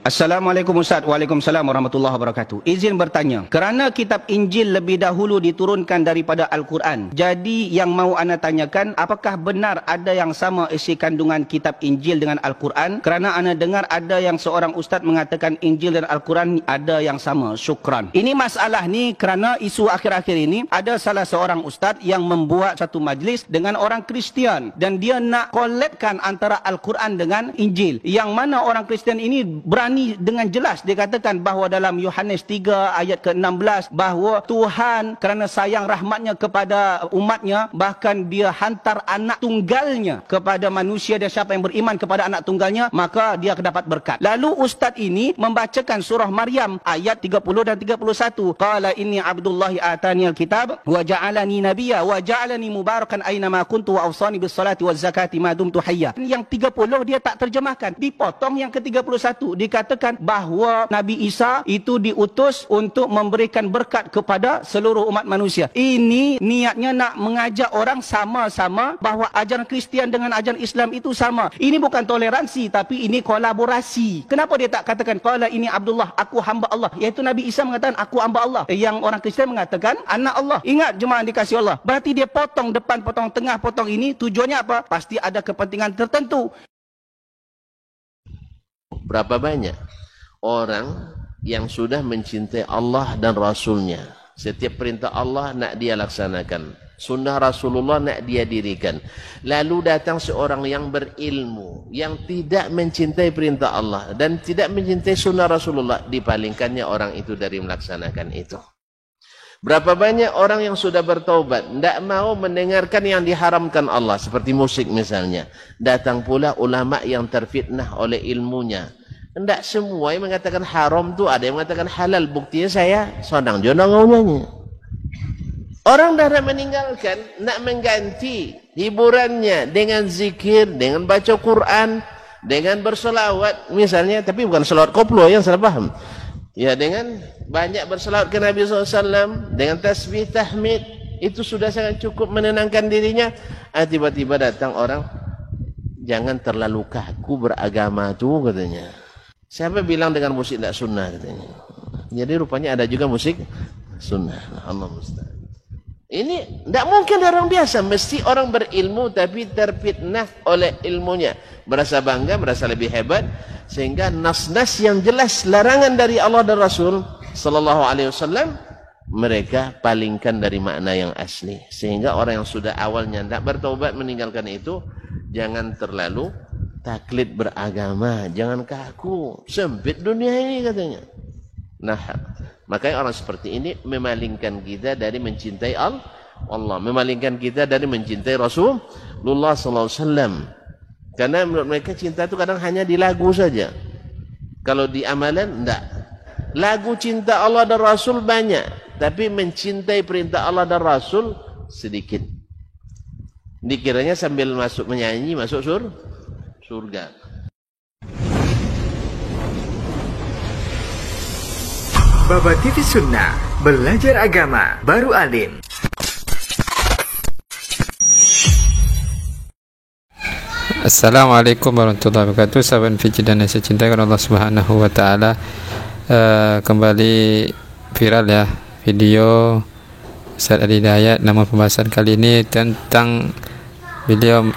Assalamualaikum Ustaz. Waalaikumsalam warahmatullahi wabarakatuh. Izin bertanya, kerana kitab Injil lebih dahulu diturunkan daripada Al-Quran, jadi yang mahu ana tanyakan, apakah benar ada yang sama isi kandungan kitab Injil dengan Al-Quran? Kerana ana dengar ada yang seorang ustaz mengatakan Injil dan Al-Quran ada yang sama. Syukran. Ini masalah ni kerana isu akhir-akhir ini ada salah seorang ustaz yang membuat satu majlis dengan orang Kristian dan dia nak collabkan antara Al-Quran dengan Injil, yang mana orang Kristian ini berani dengan jelas dia katakan bahawa dalam Yohanes 3 ayat ke-16 bahawa Tuhan kerana sayang rahmatnya kepada umatnya, bahkan dia hantar anak tunggalnya kepada manusia, dan siapa yang beriman kepada anak tunggalnya maka dia dapat berkat. Lalu ustaz ini membacakan surah Maryam ayat 30 dan 31. Qala inni abdullahi atani alkitab wa ja'alani nabiyya wa ja'alani mubarakan aina ma kuntu wa awsani bis salati waz zakati ma dumtu hayya. Yang 30 dia tak terjemahkan, dipotong yang ke-31. Dikatakan bahawa Nabi Isa itu diutus untuk memberikan berkat kepada seluruh umat manusia. Ini niatnya nak mengajak orang sama-sama bahawa ajaran Kristian dengan ajaran Islam itu sama. Ini bukan toleransi tapi ini kolaborasi. Kenapa dia tak katakan qala ini Abdullah, aku hamba Allah, iaitu Nabi Isa mengatakan aku hamba Allah, yang orang Kristian mengatakan anak Allah. Ingat jemaah dikasihi Allah, berarti dia potong depan, potong tengah, potong ini tujuannya apa? Pasti ada kepentingan tertentu. Berapa banyak orang yang sudah mencintai Allah dan Rasulnya. Setiap perintah Allah nak dia laksanakan, sunnah Rasulullah nak dia dirikan. Lalu datang seorang yang berilmu, yang tidak mencintai perintah Allah dan tidak mencintai sunnah Rasulullah, dipalingkannya orang itu dari melaksanakan itu. Berapa banyak orang yang sudah bertaubat, tidak mau mendengarkan yang diharamkan Allah, seperti musik misalnya. Datang pula ulama yang terfitnah oleh ilmunya. Tidak semua yang mengatakan haram tu, ada yang mengatakan halal. Buktinya saya sonang jonang ngomongnya. Orang dah nak meninggalkan, nak mengganti hiburannya dengan zikir, dengan baca Quran, dengan berselawat misalnya, tapi bukan selawat koplo yang salah faham. Ya, dengan banyak berselawat ke Nabi SAW, dengan tasbih, tahmid, itu sudah sangat cukup menenangkan dirinya. Tiba-tiba datang orang, jangan terlalu kaku beragama tu katanya. Siapa bilang dengan musik tidak sunnah katanya. Jadi rupanya ada juga musik sunnah. Allah musta'an. Ini tidak mungkin orang biasa, mesti orang berilmu tapi terfitnah oleh ilmunya, merasa bangga, merasa lebih hebat, sehingga nas-nas yang jelas larangan dari Allah dan Rasul sallallahu alaihi wasallam mereka palingkan dari makna yang asli. Sehingga orang yang sudah awalnya tidak bertaubat meninggalkan itu, jangan terlalu taklid beragama, jangan kaku, sempit dunia ini katanya. Nah, makanya orang seperti ini memalingkan kita dari mencintai Allah, memalingkan kita dari mencintai Rasulullah sallallahu alaihi wasallam. Karena menurut mereka cinta itu kadang hanya di lagu saja. Kalau di amalan enggak. Lagu cinta Allah dan Rasul banyak, tapi mencintai perintah Allah dan Rasul sedikit. Dikiranya sambil masuk menyanyi masuk surga. Baba TV Sunnah, belajar agama baru alim. Assalamualaikum warahmatullahi wabarakatuh. Sahabat Fiji dan saya cintakan Allah Subhanahu wa taala. Kembali viral ya video Ustaz Ali Hidayat. Nama pembahasan kali ini tentang beliau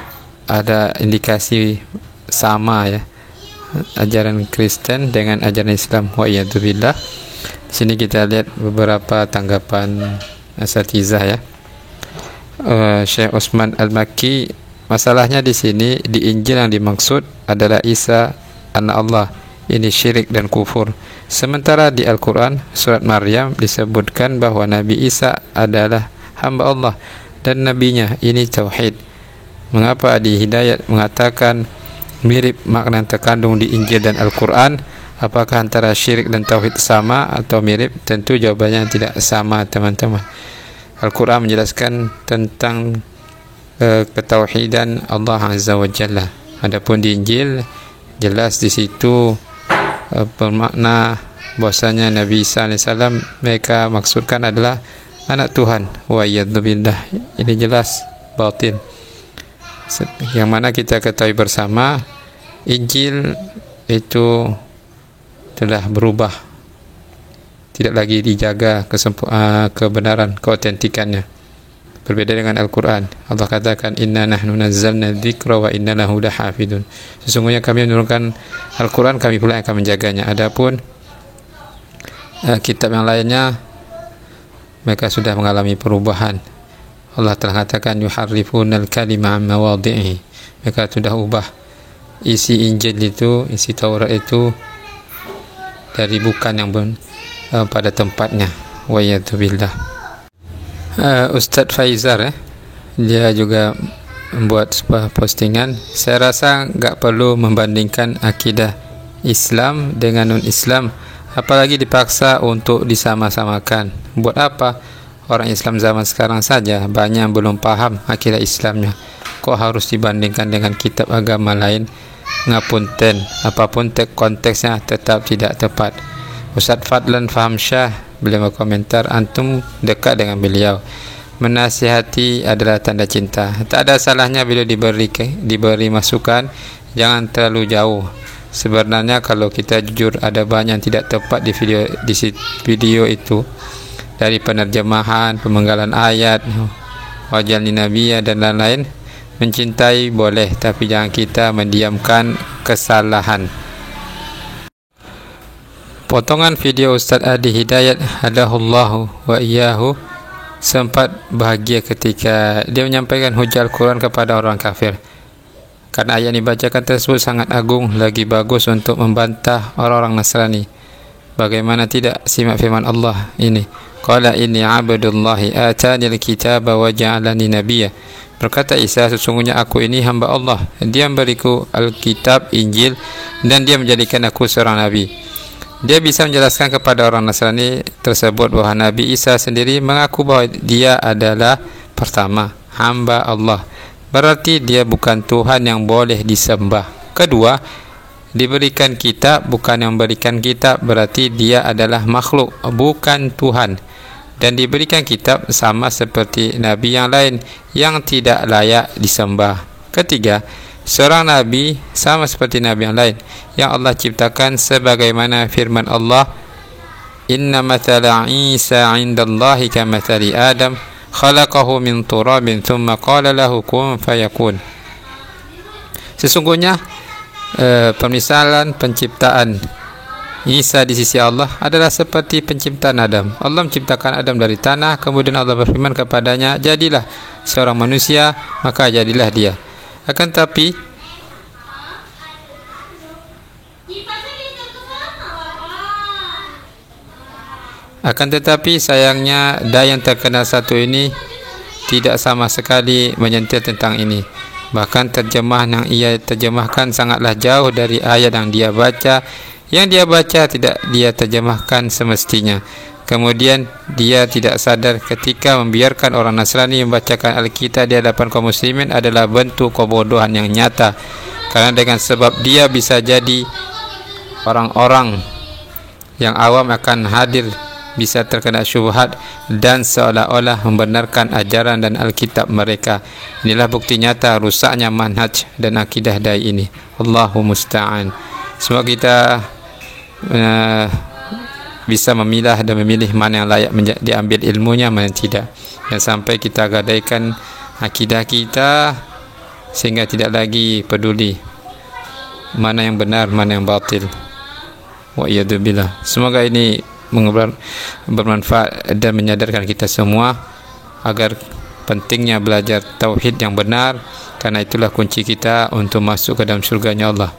ada indikasi sama ya, ajaran Kristen dengan ajaran Islam, wa iyadzubillah. Di sini kita lihat beberapa tanggapan asatizah ya. Syekh Utsman Al-Makki, masalahnya di sini di Injil yang dimaksud adalah Isa anak Allah. Ini syirik dan kufur. Sementara di Al-Quran surat Maryam disebutkan bahwa Nabi Isa adalah hamba Allah dan nabinya. Ini tauhid. Mengapa di Hidayat mengatakan mirip makna yang terkandung di Injil dan Al-Quran? Apakah antara syirik dan tauhid sama atau mirip? Tentu jawabannya tidak sama, teman-teman. Al-Quran menjelaskan tentang ketauhidan Allah Azza wa Jalla. Adapun di Injil jelas di situ bermakna bahwasanya Nabi Isa alaihissalam mereka maksudkan adalah anak Tuhan. Wa iyadzubillah. Ini jelas batil. Yang mana kita ketahui bersama Injil itu telah berubah, tidak lagi dijaga kebenaran, keautentikannya. Berbeda dengan Al-Quran. Allah katakan, inna nahnu nazzalna dzikra wa inna lahu lahafidun. Sesungguhnya kami menurunkan Al-Quran, kami pula yang akan menjaganya. Adapun kitab yang lainnya, mereka sudah mengalami perubahan. Allah telah katakan, yuharrifunal kalima an mawadhi'i. Mereka sudah ubah isi Injil itu, isi Taurat itu dari bukan yang pada tempatnya. Wa yadzubillah. Ustaz Faizar dia juga membuat sebuah postingan. Saya rasa enggak perlu membandingkan akidah Islam dengan non-Islam, apalagi dipaksa untuk disama-samakan. Buat apa? Orang Islam zaman sekarang saja banyak yang belum paham akidah Islamnya, kok harus dibandingkan dengan kitab agama lain? Ngapunten, apapun konteksnya tetap tidak tepat. Ustaz Fadlan Fahamsyah beliau berkomentar, antum dekat dengan beliau, menasihati adalah tanda cinta. Tak ada salahnya bila diberi masukan, jangan terlalu jauh. Sebenarnya kalau kita jujur, ada banyak yang tidak tepat di video itu, dari penerjemahan, pemenggalan ayat, wajalni nabiyya dan lain-lain. Mencintai boleh, tapi jangan kita mendiamkan kesalahan. Potongan video Ustaz Adi Hidayat hadahullahu wa iyyahu sempat bahagia ketika dia menyampaikan hujah Al-Quran kepada orang kafir. Karena ayat yang dibacakan tersebut sangat agung, lagi bagus untuk membantah orang-orang Nasrani. Bagaimana tidak, simak firman Allah ini. Qala inni abdullahi atani al-kitaba wa ja'alani nabiyya. Berkata Isa, sesungguhnya aku ini hamba Allah, dia memberiku Alkitab, Injil, dan dia menjadikan aku seorang nabi. Dia bisa menjelaskan kepada orang Nasrani tersebut bahawa Nabi Isa sendiri mengaku bahawa dia adalah pertama, hamba Allah. Berarti dia bukan Tuhan yang boleh disembah. Kedua, diberikan kitab, bukan yang memberikan kitab, berarti dia adalah makhluk, bukan Tuhan. Dan diberikan kitab sama seperti Nabi yang lain yang tidak layak disembah. Ketiga, seorang Nabi sama seperti Nabi yang lain yang Allah ciptakan, sebagaimana firman Allah, inna mathala Isa indallahi kamathali Adam khalaqahu min turabin thumma qala lahu kun fayakun. Sesungguhnya pemisalan penciptaan Isa di sisi Allah adalah seperti penciptaan Adam. Allah menciptakan Adam dari tanah, kemudian Allah berfirman kepadanya, jadilah seorang manusia, maka jadilah dia. Akan tetapi sayangnya dai yang terkenal satu ini tidak sama sekali menyentil tentang ini. Bahkan terjemahan yang ia terjemahkan sangatlah jauh dari ayat yang dia baca. Yang dia baca tidak dia terjemahkan semestinya. Kemudian dia tidak sadar ketika membiarkan orang Nasrani membacakan Alkitab di hadapan kaum muslimin adalah bentuk kebodohan yang nyata. Karena dengan sebab dia bisa jadi orang-orang yang awam akan hadir, bisa terkena syubhat dan seolah-olah membenarkan ajaran dan Alkitab mereka. Inilah bukti nyata rusaknya manhaj dan akidah dai ini. Allahu musta'an. Semoga kita bisa memilah dan memilih mana yang layak diambil ilmunya, mana yang tidak. Dan sampai kita gadaikan akidah kita sehingga tidak lagi peduli mana yang benar, mana yang batil. Wa iyadzubillah. Semoga ini bermanfaat dan menyadarkan kita semua agar pentingnya belajar tauhid yang benar, karena itulah kunci kita untuk masuk ke dalam syurganya Allah.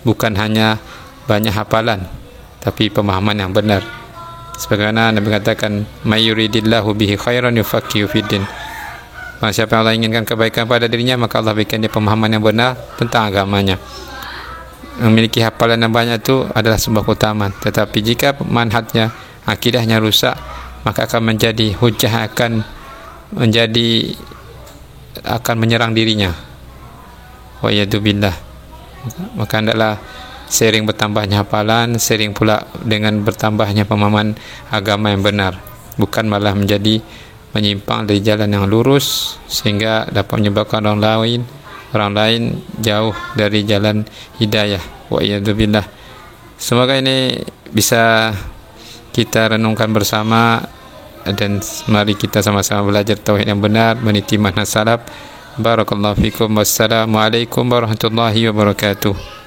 Bukan hanya banyak hafalan, tapi pemahaman yang benar. Sebagaimana Nabi katakan, may yuridillahu bihi khairan yufaqihu fiddin. Siapa yang Allah inginkan kebaikan pada dirinya, maka Allah berikan dia pemahaman yang benar tentang agamanya. Memiliki hafalan yang banyak itu adalah sebuah keutamaan, tetapi jika manhajnya, akidahnya rusak, maka akan menjadi hujah, akan menyerang dirinya. Wa yadzubillah. Maka hendaklah sering bertambahnya hafalan, sering pula dengan bertambahnya pemahaman agama yang benar, bukan malah menjadi menyimpang dari jalan yang lurus sehingga dapat menyebabkan orang lain jauh dari jalan hidayah. Wa iyadzubillah. Semoga ini bisa kita renungkan bersama, dan mari kita sama-sama belajar tauhid yang benar, meniti manhaj salaf. Barakallahu fikum. Wassalamualaikum warahmatullahi wabarakatuh.